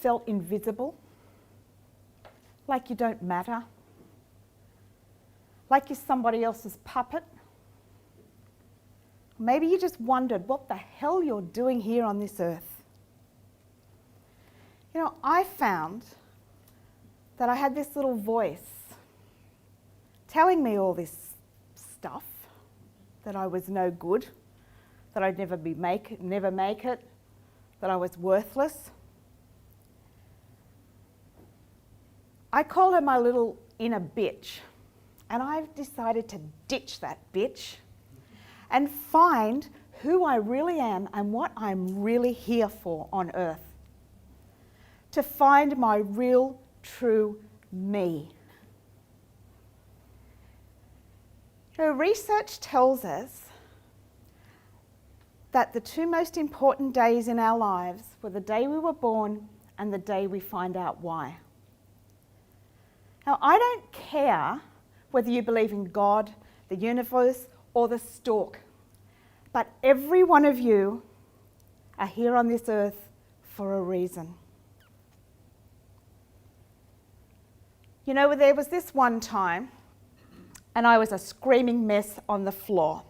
felt invisible? Like you don't matter? Like you're somebody else's puppet? Maybe you just wondered what the hell you're doing here on this earth. You know, I found that I had this little voice telling me all this stuff, that I was no good, that I'd never make it, that I was worthless. I call her my little inner bitch, and I've decided to ditch that bitch and find who I really am and what I'm really here for on earth. To find my real, true me. You know, research tells us that the two most important days in our lives were the day we were born and the day we find out why. Now, I don't care whether you believe in God, the universe, or the stork, but every one of you are here on this earth for a reason. You know, there was this one time, and I was a screaming mess on the floor.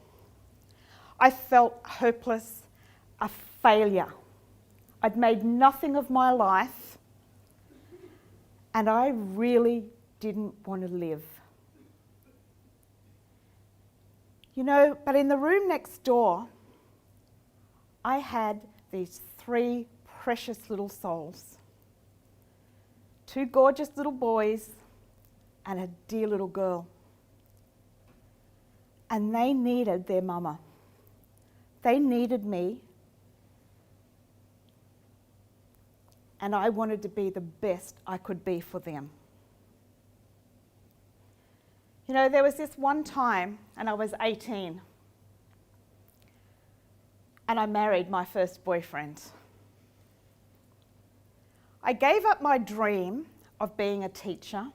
I felt hopeless, a failure. I'd made nothing of my life, and I really didn't want to live. You know, but in the room next door, I had these 3 precious little souls. 2 gorgeous little boys and a dear little girl. And they needed their mama. They needed me. And I wanted to be the best I could be for them. You know, there was this one time, and I was 18, and I married my first boyfriend. I gave up my dream of being a teacher,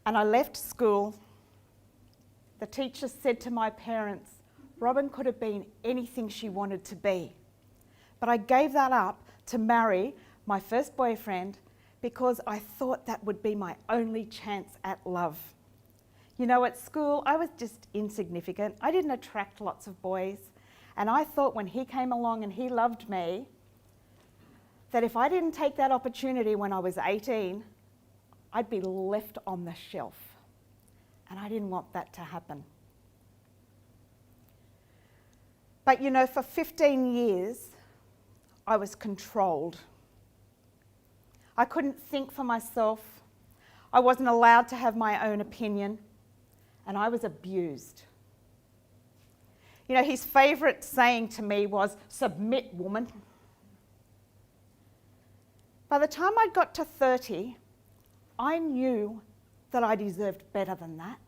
and I left school. The teacher said to my parents, Robin could have been anything she wanted to be. But I gave that up to marry my first boyfriend because I thought that would be my only chance at love. You know, at school, I was just insignificant. I didn't attract lots of boys. And I thought when he came along and he loved me, that if I didn't take that opportunity when I was 18, I'd be left on the shelf. And I didn't want that to happen. But you know, for 15 years, I was controlled. I couldn't think for myself. I wasn't allowed to have my own opinion. And I was abused. You know, his favourite saying to me was, "Submit, woman." By the time I got to 30, I knew that I deserved better than that.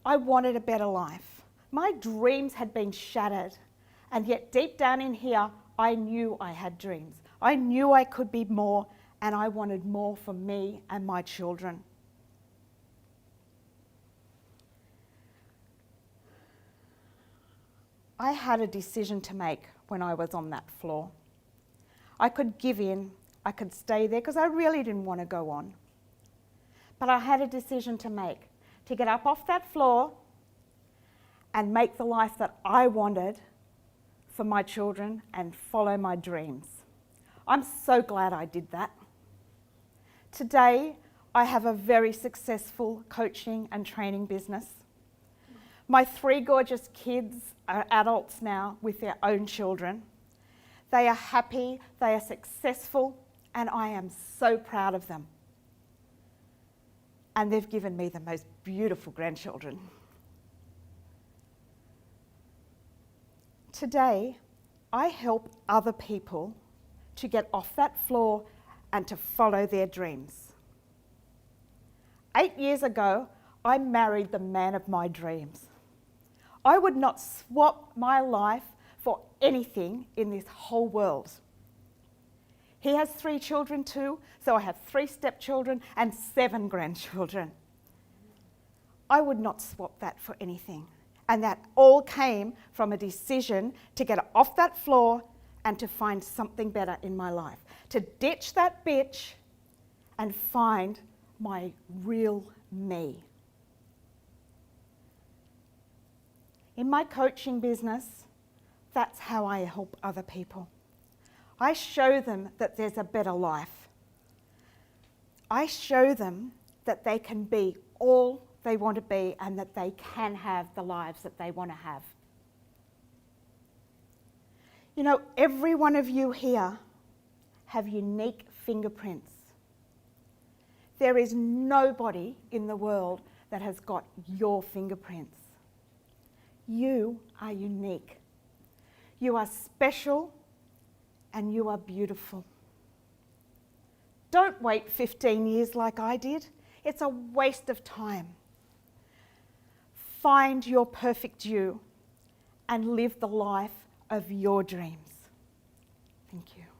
I wanted a better life. My dreams had been shattered, and yet deep down in here, I knew I had dreams. I knew I could be more, and I wanted more for me and my children. I had a decision to make when I was on that floor. I could give in, I could stay there because I really didn't want to go on. But I had a decision to make, to get up off that floor and make the life that I wanted for my children and follow my dreams. I'm so glad I did that. Today, I have a very successful coaching and training business. My 3 gorgeous kids are adults now with their own children. They are happy, they are successful, and I am so proud of them. And they've given me the most beautiful grandchildren. Today, I help other people to get off that floor and to follow their dreams. 8 years ago, I married the man of my dreams. I would not swap my life for anything in this whole world. He has 3 children too, so I have 3 stepchildren and 7 grandchildren. I would not swap that for anything. And that all came from a decision to get off that floor and to find something better in my life. To ditch that bitch and find my real me. In my coaching business, that's how I help other people. I show them that there's a better life. I show them that they can be all they want to be and that they can have the lives that they want to have. You know, every one of you here have unique fingerprints. There is nobody in the world that has got your fingerprints. You are unique. You are special and you are beautiful. Don't wait 15 years like I did. It's a waste of time. Find your perfect you and live the life of your dreams. Thank you.